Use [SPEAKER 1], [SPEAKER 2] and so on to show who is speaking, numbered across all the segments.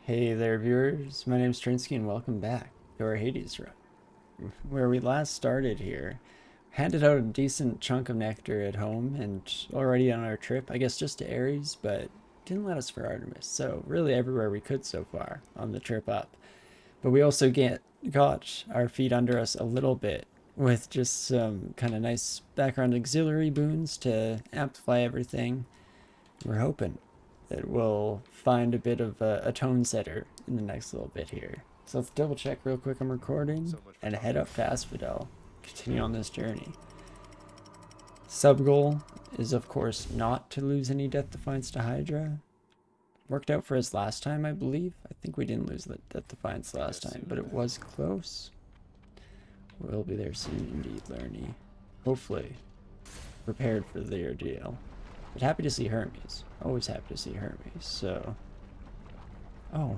[SPEAKER 1] Hey there, viewers. My name's Torinski, and welcome back to our Hades run. Where we last started here, handed out a decent chunk of nectar at home, and already on our trip, I guess just to Ares, but didn't let us for Artemis. So really everywhere we could so far on the trip up. But we also got our feet under us a little bit with just some kind of nice background auxiliary boons to amplify everything. We're hoping that we'll find a bit of a tone setter in the next little bit here. So let's double check real quick I'm recording and head up to ASPHODEL. Continue on this journey. Sub goal is of course not to lose any Death Defiance to Hydra. Worked out for us last time, I believe. I think we didn't lose the Death Defiance last time, but it was close. We'll be there soon indeed, Lerny. Hopefully prepared for the ordeal. But happy to see Hermes. Always happy to see Hermes. So, oh,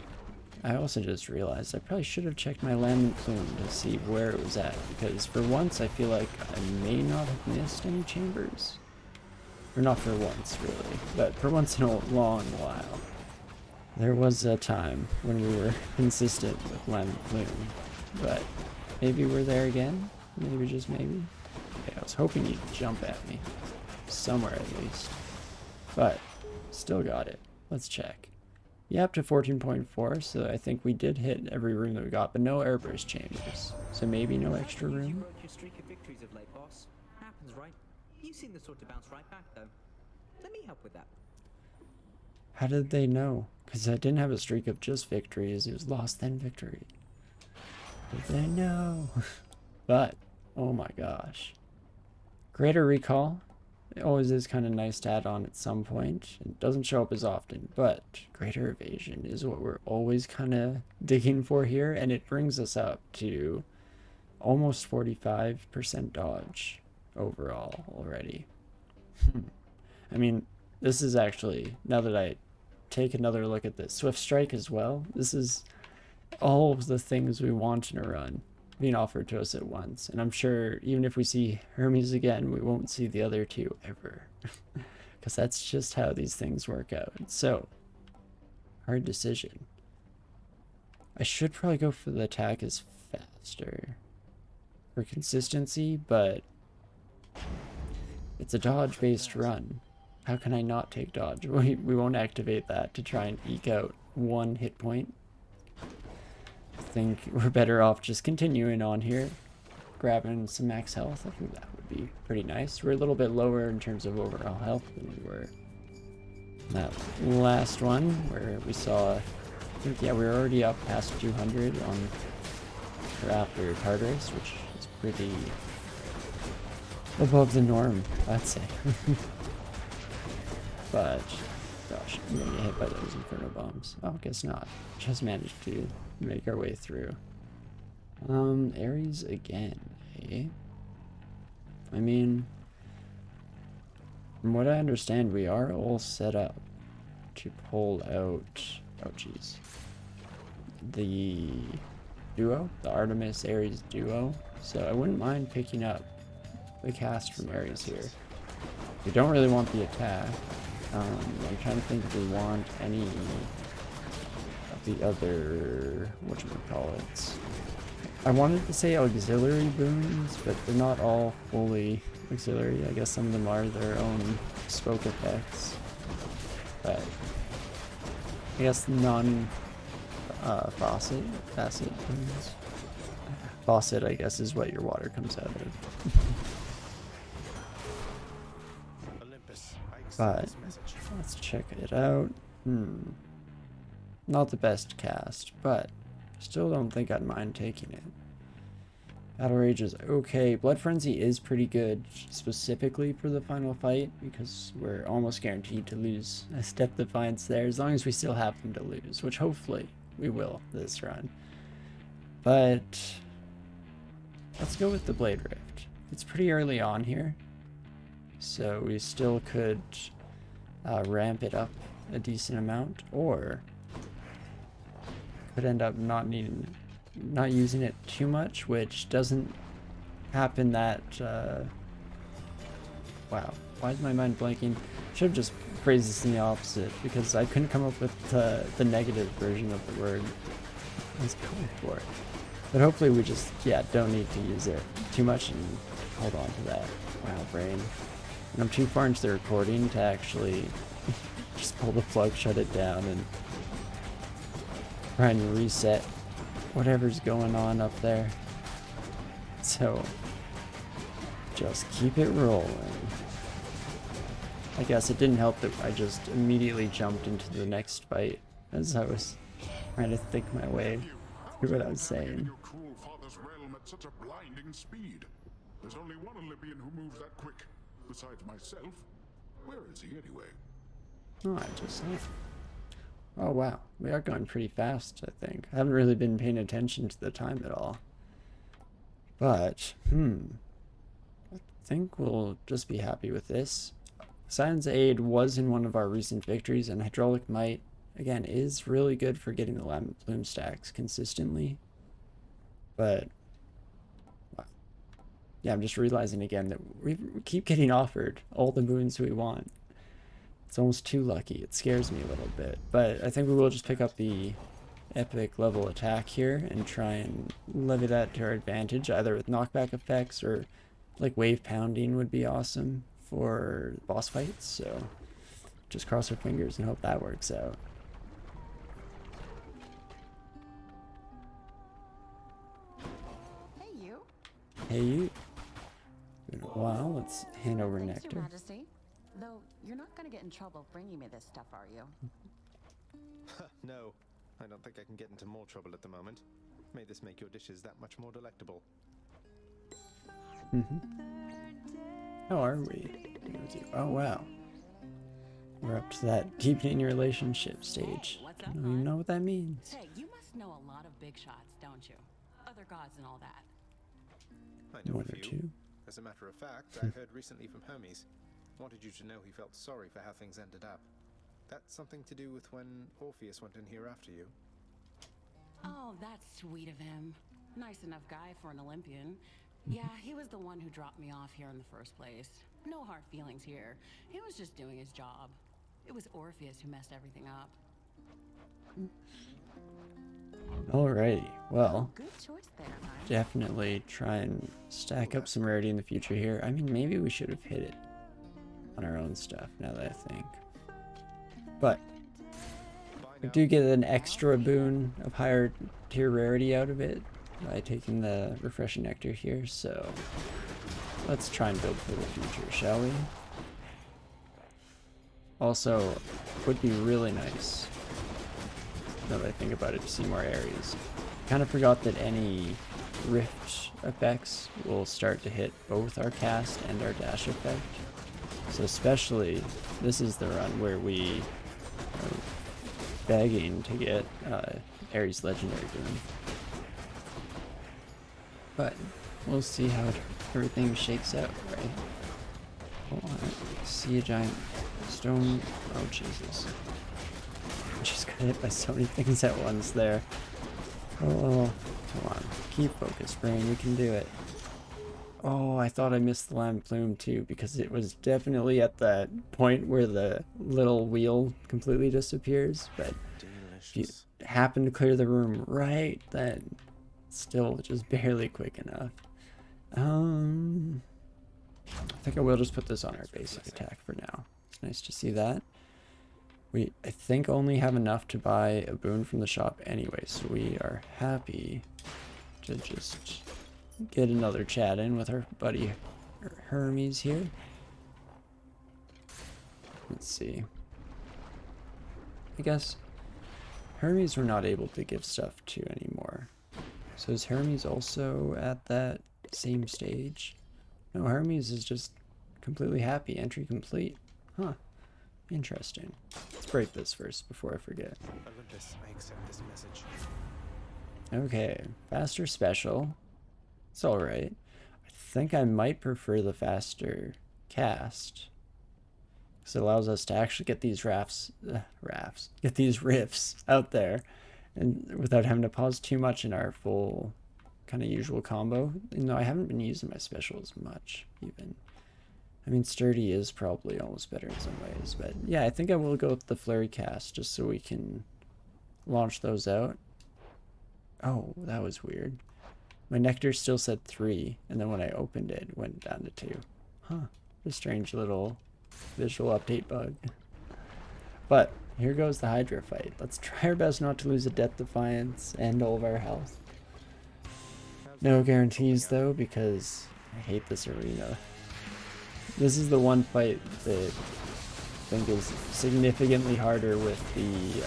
[SPEAKER 1] I also just realized I probably should have checked my lambent plume to see where it was at, because for once I feel like I may not have missed any chambers. Or not for once, really, but for once in a long while. There was a time when we were consistent with lambent plume, but maybe we're there again? Maybe, just maybe? Okay, I was hoping you'd jump at me. Somewhere at least. But still got it. Let's check. Yeah, up to 14.4, so I think we did hit every room that we got, but no EREBUS chambers. So maybe no extra room?
[SPEAKER 2] Your streak of victories of late, boss. Happens, right? You seem the sort to bounce right back, though. Let me help with that.
[SPEAKER 1] How did they know? Because I didn't have a streak of just victories. It was lost then victory. Did they know? But, oh my gosh. Greater recall. It always is kind of nice to add on at some point. It doesn't show up as often, but greater evasion is what we're always kind of digging for here, and it brings us up to almost 45% dodge overall already. I mean, this is actually, now that I take another look at this, Swift Strike as well, this is all of the things we want in a run being offered to us at once, and I'm sure even if we see Hermes again, we won't see the other two ever, because that's just how these things work out. So, hard decision. I should probably go for the attack is faster for consistency, but it's a dodge-based run. How can I not take dodge? We won't activate that to try and eke out one hit point. I think we're better off just continuing on here, grabbing some max health. I think that would be pretty nice. We're a little bit lower in terms of overall health than we were that last one, where we saw, I think, yeah, we were already up past 200 on or after Tartarus, which is pretty above the norm, I'd say. But gosh, I'm gonna get hit by those inferno bombs. Oh, guess not. Just managed to make our way through. Ares again, eh? I mean, from what I understand, we are all set up to pull out, oh jeez, the duo, the Artemis Ares duo. So I wouldn't mind picking up the cast from Ares here. We don't really want the attack. I'm trying to think if we want any of the other, whatchamacallits. I wanted to say auxiliary boons, but they're not all fully auxiliary. I guess some of them are their own spoke effects. But I guess facet boons. Faucet, I guess, is what your water comes out of. But let's check it out. Not the best cast, but still don't think I'd mind taking it. Battle Rage is okay. Blood Frenzy is pretty good, specifically for the final fight, because we're almost guaranteed to lose a Step Defiance there, as long as we still have them to lose, which hopefully we will this run. But let's go with the Blade Rift. It's pretty early on here, so we still could ramp it up a decent amount, or could end up not using it too much, which doesn't happen that wow, why is my mind blanking? Should have just phrase this in the opposite because I couldn't come up with the negative version of the word I was going for. But hopefully we just, yeah, don't need to use it too much and hold on to that. Wow, brain. And I'm too far into the recording to actually just pull the plug, shut it down, and try and reset whatever's going on up there. So, just keep it rolling. I guess it didn't help that I just immediately jumped into the next fight as I was trying to think my way through what I was saying.
[SPEAKER 3] Your cruel father's realm at such a blinding speed. There's only one Olympian who moves that quick, besides myself. Where is he anyway?
[SPEAKER 1] Oh, I just saw. Oh wow, we are going pretty fast, I think. I haven't really been paying attention to the time at all. But, I think we'll just be happy with this. Science Aid was in one of our recent victories, and Hydraulic Might, again, is really good for getting the Lamp Plume stacks consistently. But, wow. Yeah, I'm just realizing again that we keep getting offered all the boons we want. It's almost too lucky. It scares me a little bit. But I think we will just pick up the epic level attack here and try and levy that to our advantage, either with knockback effects or like wave pounding would be awesome for boss fights. So just cross our fingers and hope that works out.
[SPEAKER 4] Hey you.
[SPEAKER 1] Hey you. Been a while. Let's hand over
[SPEAKER 4] Thanks,
[SPEAKER 1] nectar.
[SPEAKER 4] Your Majesty. Though you're not gonna get in trouble bringing me this stuff, are you?
[SPEAKER 5] No, I don't think I can get into more trouble at the moment. May this make your dishes that much more delectable.
[SPEAKER 1] How are we? Oh wow. We're up to that deepening your relationship stage.
[SPEAKER 6] Hey, what's
[SPEAKER 1] I
[SPEAKER 6] up,
[SPEAKER 1] don't even
[SPEAKER 6] bud?
[SPEAKER 1] know what that means.
[SPEAKER 6] Hey, you must know a lot of big shots, don't you? Other gods and all that.
[SPEAKER 5] I know
[SPEAKER 1] One
[SPEAKER 5] a
[SPEAKER 1] or
[SPEAKER 5] few.
[SPEAKER 1] two.
[SPEAKER 5] As a matter of fact, I've heard recently from Hermes. Wanted you to know he felt sorry for how things ended up. That's something to do with when Orpheus went in here after you.
[SPEAKER 6] Oh, that's sweet of him. Nice enough guy for an Olympian. Yeah, he was the one who dropped me off here in the first place. No hard feelings here. He was just doing his job. It was Orpheus who messed everything up.
[SPEAKER 1] Alrighty. Well,
[SPEAKER 4] Good choice there, huh?
[SPEAKER 1] definitely try and stack up some rarity in the future here. I mean, maybe we should have hit it on our own stuff, now that I think. But we do get an extra boon of higher tier rarity out of it by taking the refreshing nectar here, so let's try and build for the future, shall we? Also, would be really nice, now that I think about it, to see more areas. Kind of forgot that any rift effects will start to hit both our cast and our dash effect. So especially, this is the run where we are begging to get Ares Legendary Boon. But we'll see how everything shakes out, right? Oh, I see a giant stone. Oh, Jesus. I just got hit by so many things at once there. Oh, come on. Keep focused, brain. You can do it. Oh, I thought I missed the Lamp Plume too, because it was definitely at that point where the little wheel completely disappears, but if you happen to clear the room right, then still just barely quick enough. I think I will just put this on our basic attack for now. It's nice to see that. We, I think, only have enough to buy a boon from the shop anyway, so we are happy to just get another chat in with our buddy Hermes here. Let's see. I guess Hermes we're not able to give stuff to anymore. So is Hermes also at that same stage? No, Hermes is just completely happy. Entry complete. Huh. Interesting. Let's break this first before I forget.
[SPEAKER 5] Olympus, I accept this message.
[SPEAKER 1] Okay. Faster special. It's alright. I think I might prefer the faster cast, because it allows us to actually get these get these riffs out there, and without having to pause too much in our full kind of usual combo. You know, I haven't been using my specials much, even. I mean, sturdy is probably almost better in some ways, but yeah, I think I will go with the flurry cast just so we can launch those out. Oh, that was weird. My nectar still said 3, and then when I opened it, it went down to 2. Huh. A strange little visual update bug. But here goes the Hydra fight. Let's try our best not to lose a Death Defiance and all of our health. No guarantees though, because I hate this arena. This is the one fight that I think is significantly harder with the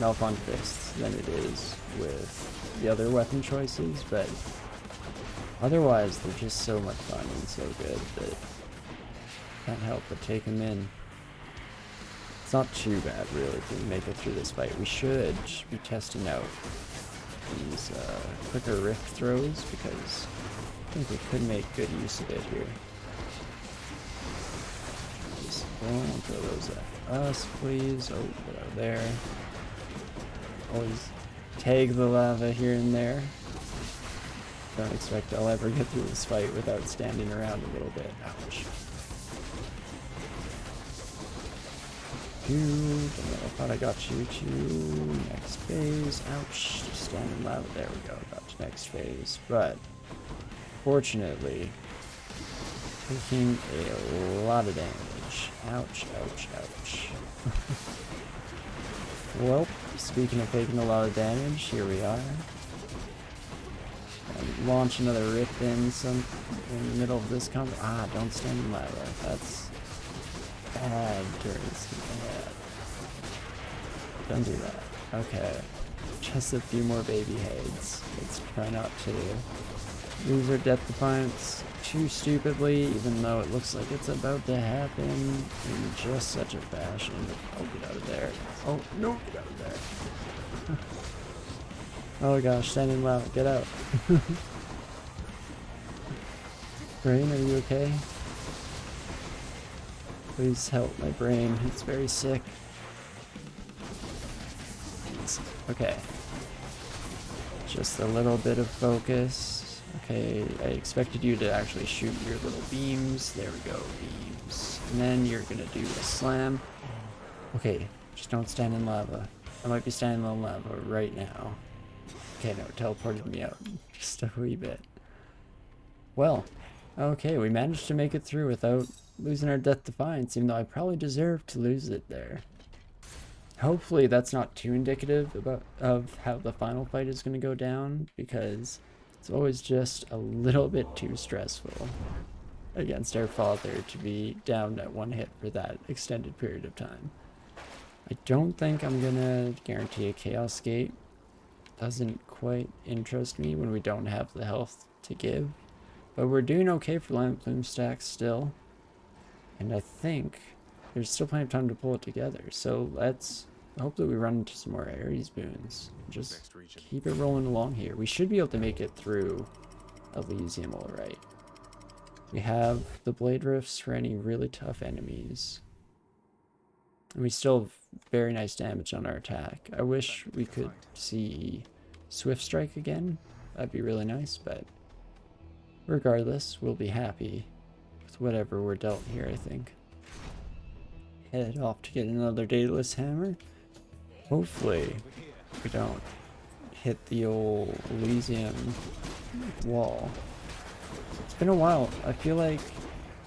[SPEAKER 1] Malphon fists than it is with the other weapon choices, but otherwise they're just so much fun and so good that can't help but take them in. It's not too bad really if we make it through this fight. We should be testing out these quicker rift throws because I think we could make good use of it here. Just don't throw those at us, please. Oh, get out of there. Always tag the lava here and there. Don't expect I'll ever get through this fight without standing around a little bit. Ouch. I thought I got you to next phase. Ouch. Just standing lava. There we go. Got to next phase. But fortunately, taking a lot of damage. Ouch, ouch, ouch. Well, speaking of taking a lot of damage, here we are. And launch another rift in the middle of this combat. Ah, don't stand in lava. That's bad, Torinski. Bad. Don't do that. Okay. Just a few more baby heads. Let's try not to lose our Death Defiance too stupidly, even though it looks like it's about to happen in just such a fashion. Oh, get out of there. Oh, no, get out of there. Oh gosh, stand in lava. Get out. Brain, are you okay? Please help my brain. It's very sick. Okay. Just a little bit of focus. Okay, I expected you to actually shoot your little beams. There we go, beams. And then you're gonna do a slam. Okay, just don't stand in lava. I might be standing in lava right now. Okay, no, it teleported me out just a wee bit. Well, okay, we managed to make it through without losing our Death Defiance, even though I probably deserved to lose it there. Hopefully that's not too indicative of how the final fight is going to go down, because it's always just a little bit too stressful against our father to be down at one hit for that extended period of time. I don't think I'm going to guarantee a Chaos Gate. Doesn't quite interest me when we don't have the health to give. But we're doing okay for Lamp Plume stacks still. And I think there's still plenty of time to pull it together. So let's hope that we run into some more Ares boons. Just keep it rolling along here. We should be able to make it through Elysium alright. We have the Blade Rifts for any really tough enemies. And we still have very nice damage on our attack. I wish we could see Swift Strike again. That'd be really nice, but regardless, we'll be happy with whatever we're dealt here, I think. Head off to get another Daedalus Hammer. Hopefully we don't hit the old Elysium wall. It's been a while. I feel like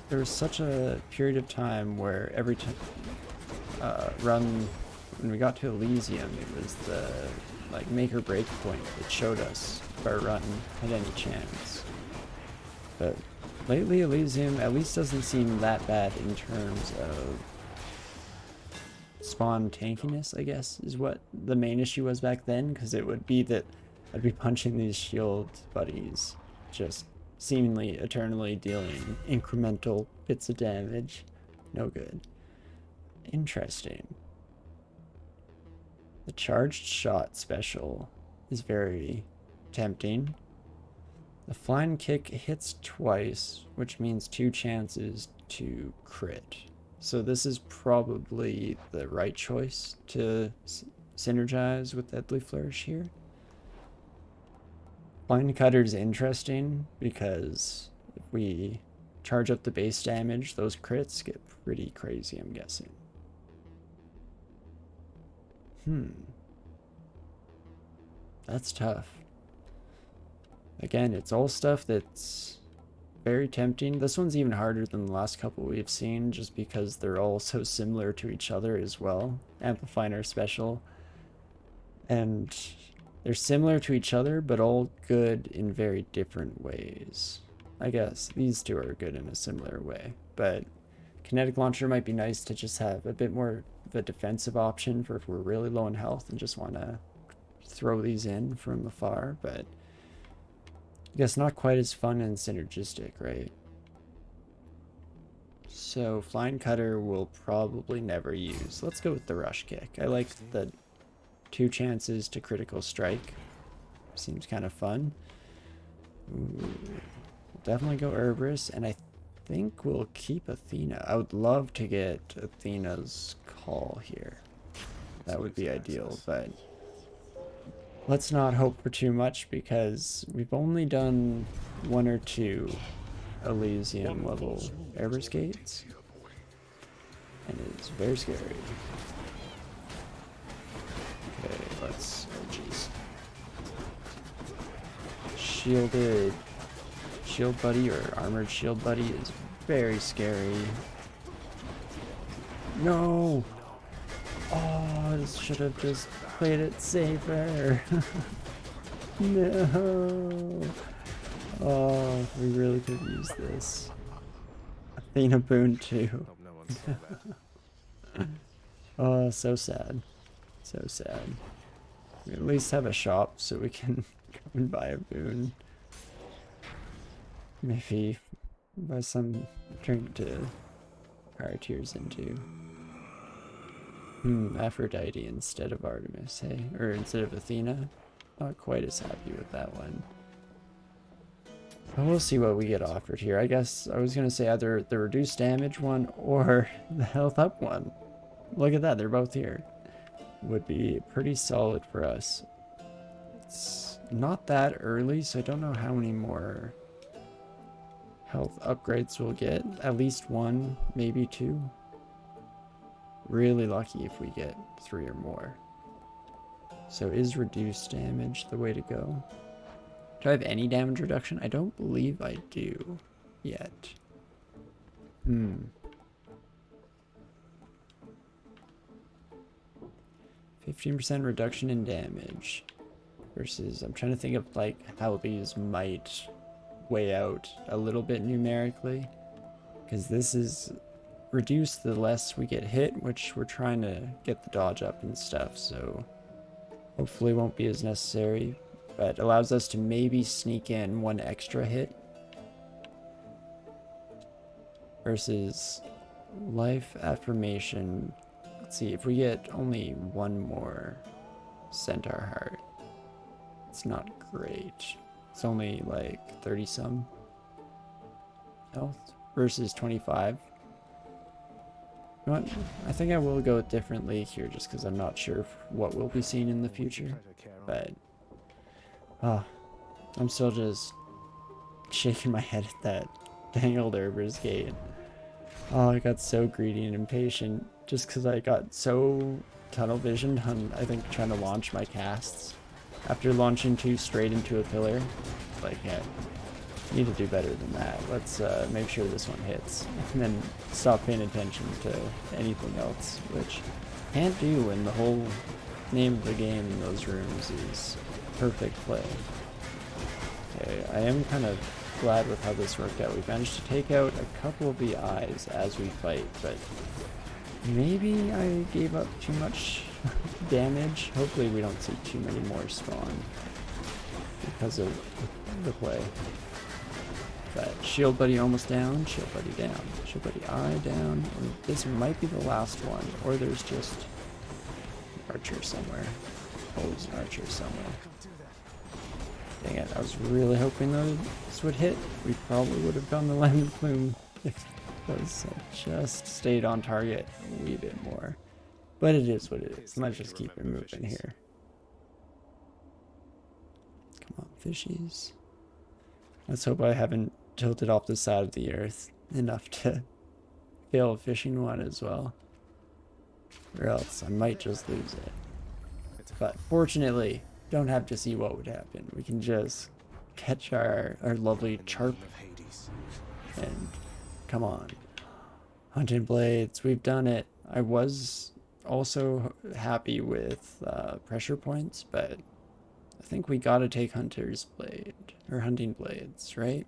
[SPEAKER 1] there was such a period of time where every time run, when we got to Elysium, it was the like make or break point that showed us if our run had any chance. But lately Elysium at least doesn't seem that bad in terms of spawn tankiness, I guess, is what the main issue was back then, because it would be that I'd be punching these shield buddies, just seemingly eternally dealing incremental bits of damage. No good. Interesting. The charged shot special is very tempting. The flying kick hits twice, which means 2 chances to crit. So this is probably the right choice to synergize with Deadly Flourish here. Flying Cutter is interesting because if we charge up the base damage, those crits get pretty crazy, I'm guessing. That's tough. Again, it's all stuff that's very tempting. This one's even harder than the last couple we've seen, just because they're all so similar to each other as well. Amplifying our special. And they're similar to each other, but all good in very different ways. I guess these two are good in a similar way, but kinetic launcher might be nice to just have a bit more of a defensive option for if we're really low in health and just want to throw these in from afar, but I guess not quite as fun and synergistic, right? So flying cutter we'll probably never use. Let's go with the rush kick. I like the 2 chances to critical strike. Seems kind of fun. Ooh. Definitely go EREBUS, and I think we'll keep Athena. I would love to get Athena's call here. That would be ideal, but let's not hope for too much because we've only done 1 or 2 Elysium level EREBUS gates, and it's very scary. Okay, let's, oh jeez. Shielded shield buddy or armored shield buddy is very scary. No! Oh, I should have just played it safer. No! Oh, we really could use this. Athena boon too.
[SPEAKER 5] Hope no one saw that.
[SPEAKER 1] Oh, so sad. So sad. We at least have a shop so we can go and buy a boon. Maybe buy some drink to prior tears into. Aphrodite instead of Artemis, hey? Or instead of Athena. Not quite as happy with that one. But we'll see what we get offered here. I guess I was going to say either the reduced damage one or the health up one. Look at that, they're both here. Would be pretty solid for us. It's not that early, so I don't know how many more health upgrades we'll get. At least 1, maybe 2. Really lucky if we get 3 or more. So is reduced damage the way to go? Do I have any damage reduction? I don't believe I do yet. 15% reduction in damage versus, I'm trying to think of like how these might weigh out a little bit numerically, because this is reduced the less we get hit, which we're trying to get the dodge up and stuff, so hopefully won't be as necessary, but allows us to maybe sneak in 1 extra hit versus life affirmation. Let's see, if we get only 1 more centaur heart, it's not great. It's only like 30 some health versus 25. You know what? I think I will go differently here just because I'm not sure what we'll be seeing in the future. But I'm still just shaking my head at that dang old EREBUS gate. Oh, I got so greedy and impatient just because I got so tunnel visioned on, I think, trying to launch my casts. After launching 2 straight into a pillar, like, yeah, need to do better than that. Let's make sure this one hits, and then stop paying attention to anything else, which can't do when the whole name of the game in those rooms is perfect play. Okay, I am kind of glad with how this worked out. We managed to take out a couple of the eyes as we fight, but maybe I gave up too much damage. Hopefully we don't see too many more spawn because of the play. But shield buddy almost down, shield buddy down, shield buddy eye down, and this might be the last one, or there's just an archer somewhere. Oh, there's an archer somewhere. Dang it, I was really hoping those would hit. We probably would have done the lemon plume if those had just stayed on target a wee bit more. But it is what it is. Let's just keep it moving here. Come on, fishies. Let's hope I haven't tilted off the side of the earth enough to fail a fishing one as well. Or else I might just lose it. But fortunately, don't have to see what would happen. We can just catch our lovely charp and come on. Hunting blades, we've done it. I was also happy with pressure points, but I think we gotta take hunter's blade or hunting blades, right?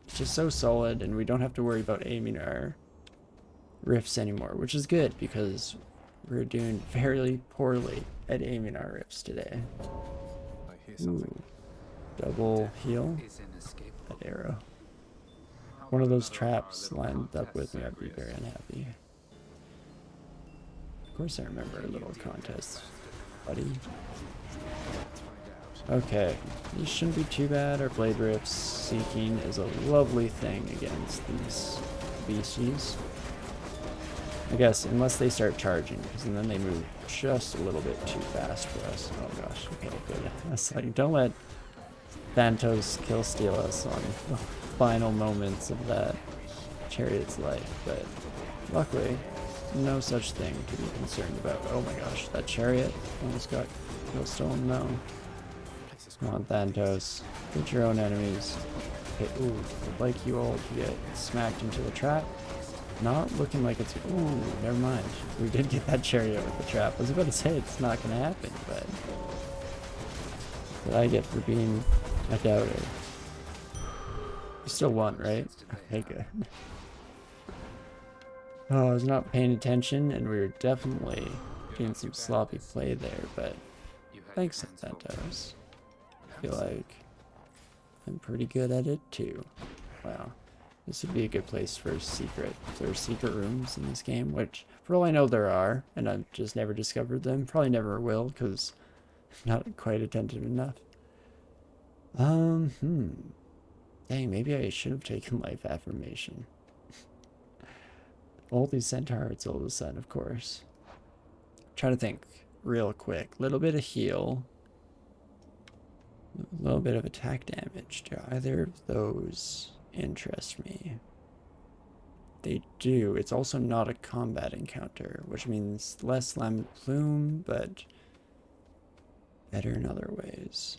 [SPEAKER 1] It's just so solid, and we don't have to worry about aiming our rifts anymore, which is good because we're doing fairly poorly at aiming our rifts today.
[SPEAKER 5] I hear something.
[SPEAKER 1] Ooh, double heal. That arrow. One of those traps lined up with me, I'd be very unhappy. Of course I remember a little contest, buddy. Okay, these shouldn't be too bad. Our blade rifts sinking is a lovely thing against these beasties. I guess, unless they start charging, because then they move just a little bit too fast for us. Oh gosh, okay, good. That's like, don't let Thantos kill steal us on the final moments of that chariot's life, but luckily, no such thing to be concerned about. Oh my gosh, that chariot almost got kill stolen. No. Come on, Thantos. Get your own enemies. Okay, ooh, I'd like you all to get smacked into the trap. Not looking like it's... Ooh, never mind. We did get that chariot with the trap. I was about to say it's not going to happen, but... What I get for being a doubter. You still won, right? Okay, good. Oh, I was not paying attention, and we were definitely doing some sloppy play there, but... Thanks, Thantos. I feel like I'm pretty good at it, too. Wow. This would be a good place for secret. There are secret rooms in this game, which, for all I know, there are, and I've just never discovered them. Probably never will, because I'm not quite attentive enough. Dang, maybe I should have taken life affirmation. Holy centaur, it's all of a sudden, of course. Try to think real quick. Little bit of heal. A little bit of attack damage. Do either of those interest me? They do. It's also not a combat encounter, which means less lambent plume, but better in other ways.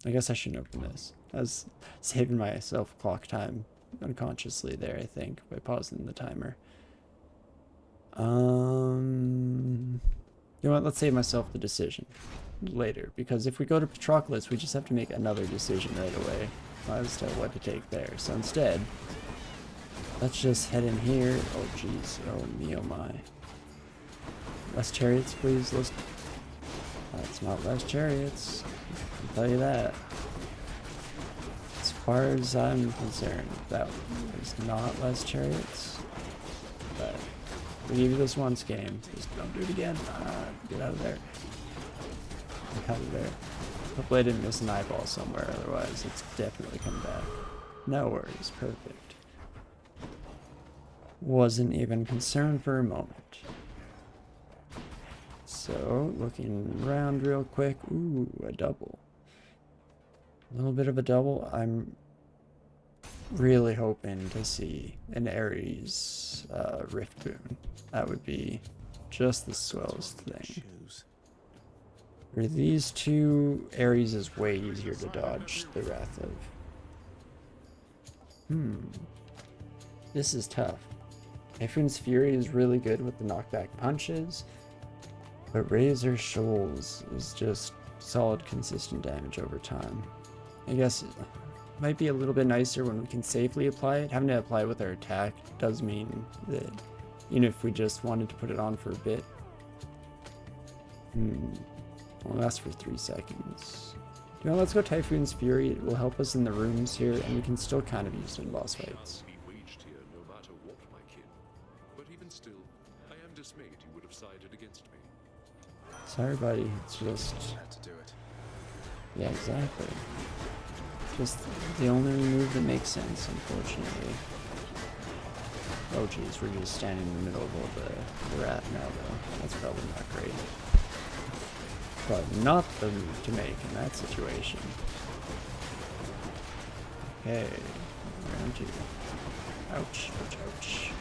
[SPEAKER 1] I guess I shouldn't open this. I was saving myself clock time unconsciously there, I think, by pausing the timer. You know what? Let's save myself the decision later, because if we go to Patroclus, we just have to make another decision right away as to what to take there. So instead, let's just head in here. Oh jeez, oh me, oh my. Less chariots, please. That's not less chariots, I'll tell you that. As far as I'm concerned, that was not less chariots. But we gave you this once, game. Just don't do it again. Get out of there. Get out of there. Hopefully I didn't miss an eyeball somewhere, otherwise it's definitely come back. No worries, perfect. Wasn't even concerned for a moment. So, looking around real quick. Ooh, a double. A little bit of a double. I'm really hoping to see an Ares Rift boon. That would be just the swellest thing. For these two, Ares is way easier to dodge the Wrath of. This is tough. Typhoon's Fury is really good with the knockback punches, but Razor Shoals is just solid, consistent damage over time. I guess it might be a little bit nicer when we can safely apply it. Having to apply it with our attack does mean that even if we just wanted to put it on for a bit, well, that's for 3 seconds. You know, let's go Typhoon's Fury. It will help us in the rooms here, and we can still kind of use it in boss fights. Sorry, buddy. It's just...
[SPEAKER 5] Had to do it.
[SPEAKER 1] Yeah, exactly. Just the only move that makes sense, unfortunately. Oh jeez, we're just standing in the middle of all the rat now, though. That's probably not great. probably not the move to make in that situation. Okay, round 2. Ouch, ouch, ouch.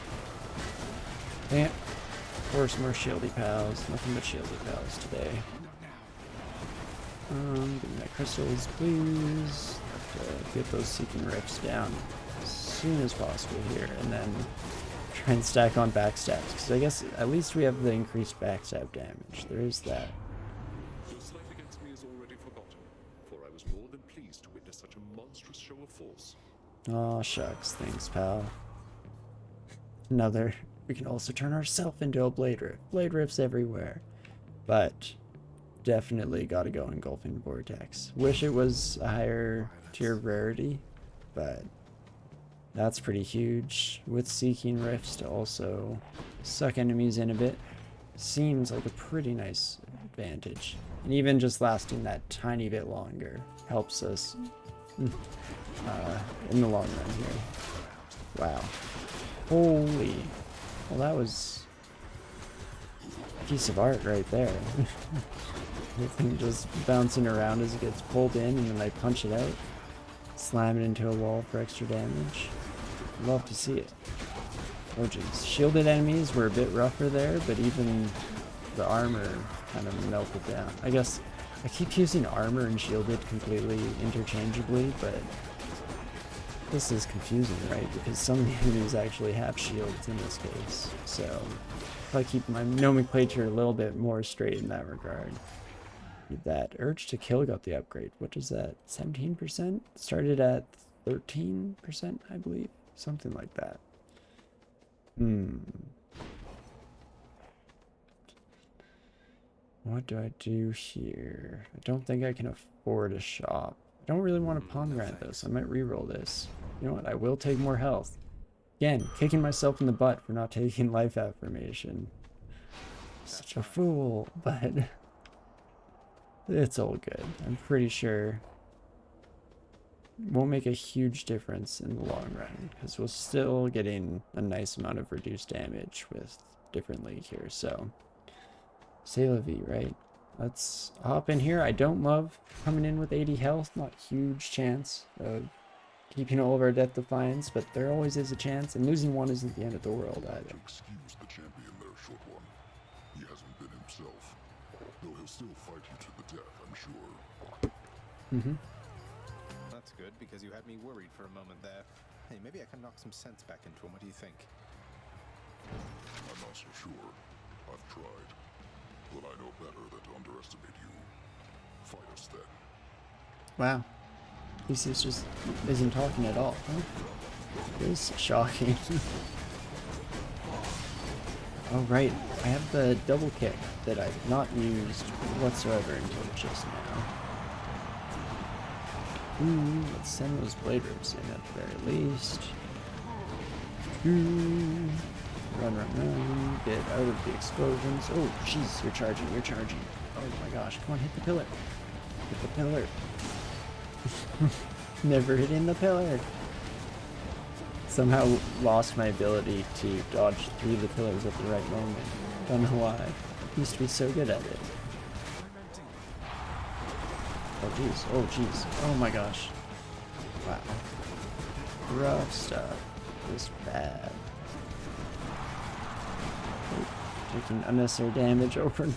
[SPEAKER 1] Can't force more shieldy pals. Nothing but shieldy pals today. Give me my crystals, please. Get those seeking rifts down as soon as possible here, and then try and stack on backstabs, because I guess at least we have the increased backstab damage. There is that.
[SPEAKER 7] Your slight against me is already forgotten, for I was more than pleased to witness such a monstrous show of force.
[SPEAKER 1] Aw, shucks. Thanks, pal. Another. We can also turn ourselves into a blade rift. Blade rifts everywhere. But definitely gotta go engulfing vortex. Wish it was a higher tier of rarity, but that's pretty huge. With seeking rifts to also suck enemies in a bit seems like a pretty nice advantage. And even just lasting that tiny bit longer helps us in the long run here. Wow. Holy. Well, that was a piece of art right there. The thing just bouncing around as it gets pulled in, and then I punch it out. Slam it into a wall for extra damage. Love to see it. Oh jeez. Shielded enemies were a bit rougher there, but even the armor kind of melted down. I guess I keep using armor and shielded completely interchangeably, but this is confusing, right? Because some of the enemies actually have shields in this case. So if I keep my nomenclature a little bit more straight in that regard. That urge to kill got the upgrade. What is that? 17%? Started at 13%, I believe. Something like that. What do I do here? I don't think I can afford a shop. I don't really want to pawn grant though, so I might reroll this. You know what? I will take more health. Again, kicking myself in the butt for not taking life affirmation. Such a fool, but it's all good. I'm pretty sure it won't make a huge difference in the long run, because we're still getting a nice amount of reduced damage with different league here. So, c'est la vie, right? Let's hop in here. I don't love coming in with 80 health. Not huge chance of keeping all of our Death Defiance, but there always is a chance, and losing one isn't the end of the world either.
[SPEAKER 3] Excuse the champion there, short one. He hasn't been himself, though he'll still fight you to the death, I'm sure.
[SPEAKER 5] That's good, because you had me worried for a moment there. Hey, maybe I can knock some sense back into him. What do you think?
[SPEAKER 3] I'm not so sure. I've tried. But I know better than to underestimate you. Fight us then.
[SPEAKER 1] Wow. Lucius just isn't talking at all. Huh? It is shocking. Oh right, I have the double kick that I've not used whatsoever until just now. Ooh, let's send those blade rips in at the very least. Ooh. Run, run, run. Get out of the explosions. Oh, jeez, you're charging, you're charging. Oh my gosh, come on, hit the pillar. Hit the pillar. Never hitting the pillar. Somehow lost my ability to dodge through the pillars at the right moment. Don't know why. Used to be so good at it. Oh jeez, oh jeez, oh my gosh. Wow. Rough stuff. Just bad. Taking unnecessary damage over and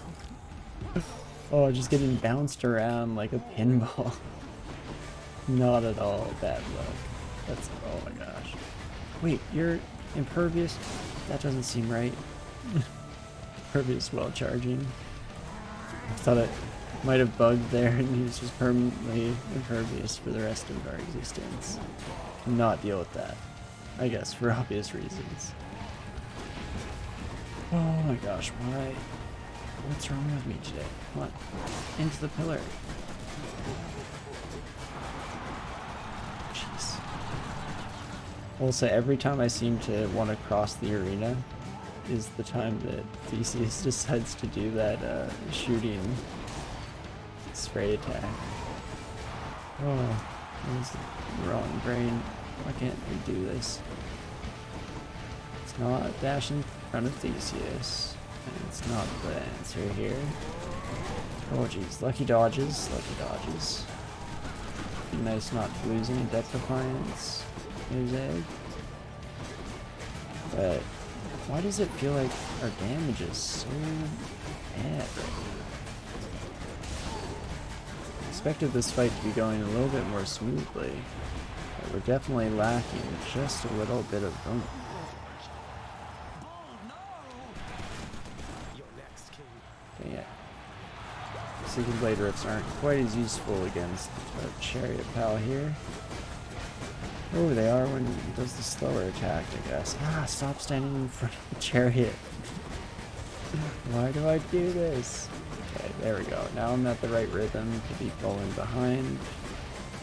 [SPEAKER 1] over. Oh, just getting bounced around like a pinball. Not at all bad luck. That's, oh my gosh. Wait, you're impervious? That doesn't seem right. Impervious while charging. I thought it might have bugged there and he was just permanently impervious for the rest of our existence. Not deal with that. I guess for obvious reasons. Oh my gosh, why? What's wrong with me today? Come on. Into the pillar. Jeez. Also, every time I seem to want to cross the arena is the time that Theseus decides to do that shooting spray attack. Oh, that was the wrong brain. Why can't we do this? It's not dash in front of Theseus. And it's not the answer here. Oh geez, lucky dodges, lucky dodges. Be nice not losing a Death Defiance. There's egg. But why does it feel like our damage is so bad right now? Expected this fight to be going a little bit more smoothly, but we're definitely lacking just a little bit of boom. Dang it. Seeking Blade Rips aren't quite as useful against our Chariot pal here. Oh, they are when he does the slower attack, I guess. Ah, stop standing in front of the Chariot. Why do I do this? Okay, there we go. Now I'm at the right rhythm to be falling behind.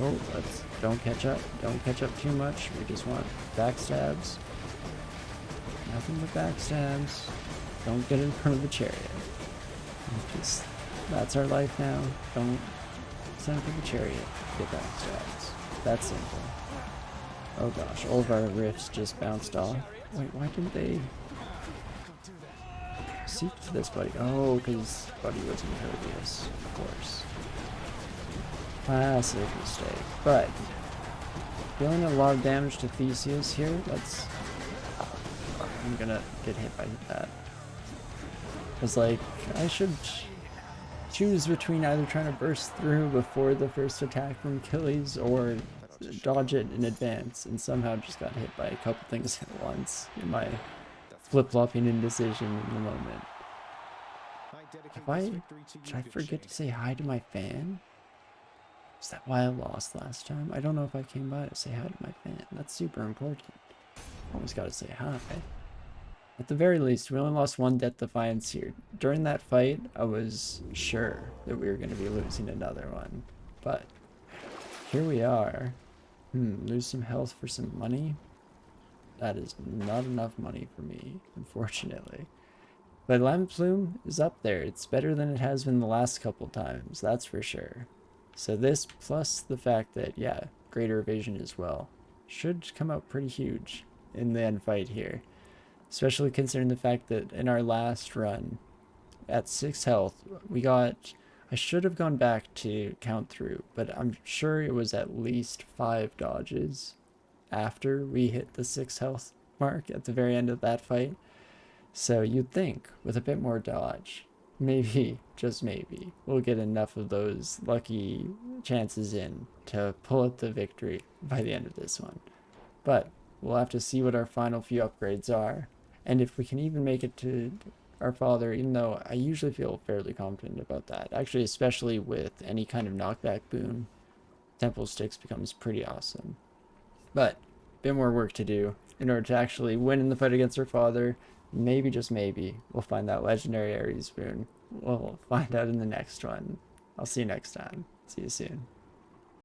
[SPEAKER 1] Oh, don't catch up. Don't catch up too much. We just want backstabs. Nothing but backstabs. Don't get in front of the Chariot. Just, that's our life now. Don't send for the Chariot. Get backstabs. That's simple. Oh gosh, all of our rifts just bounced off. Wait, why didn't they seek to this buddy? Oh, because buddy was impervious, of course. Classic mistake. But dealing a lot of damage to Theseus here. Let's. I'm gonna get hit by that. Because like I should choose between either trying to burst through before the first attack from Achilles or dodge it in advance, and somehow just got hit by a couple things at once in my flip-flopping indecision in the moment. Did I forget to say hi to my fan? Is that why I lost last time? I don't know if I came by to say hi to my fan. That's super important. Always gotta say hi. At the very least, we only lost one Death Defiance here. During that fight, I was sure that we were going to be losing another one. But here we are. Lose some health for some money? That is not enough money for me, unfortunately. But Lamp Plume is up there. It's better than it has been the last couple times, that's for sure. So this, plus the fact that, yeah, Greater Evasion as well, should come out pretty huge in the end fight here. Especially considering the fact that in our last run, at 6 health, we got... I should have gone back to count through, but I'm sure it was at least 5 dodges after we hit the 6 health mark at the very end of that fight. So you'd think, with a bit more dodge, maybe, just maybe, we'll get enough of those lucky chances in to pull out the victory by the end of this one. But we'll have to see what our final few upgrades are, and if we can even make it to our father, even though I usually feel fairly confident about that. Actually, especially with any kind of knockback boon, Temple Sticks becomes pretty awesome. But a bit more work to do in order to actually win in the fight against our father. Maybe, just maybe, we'll find that legendary Ares boon. We'll find out in the next one. I'll see you next time. See you soon.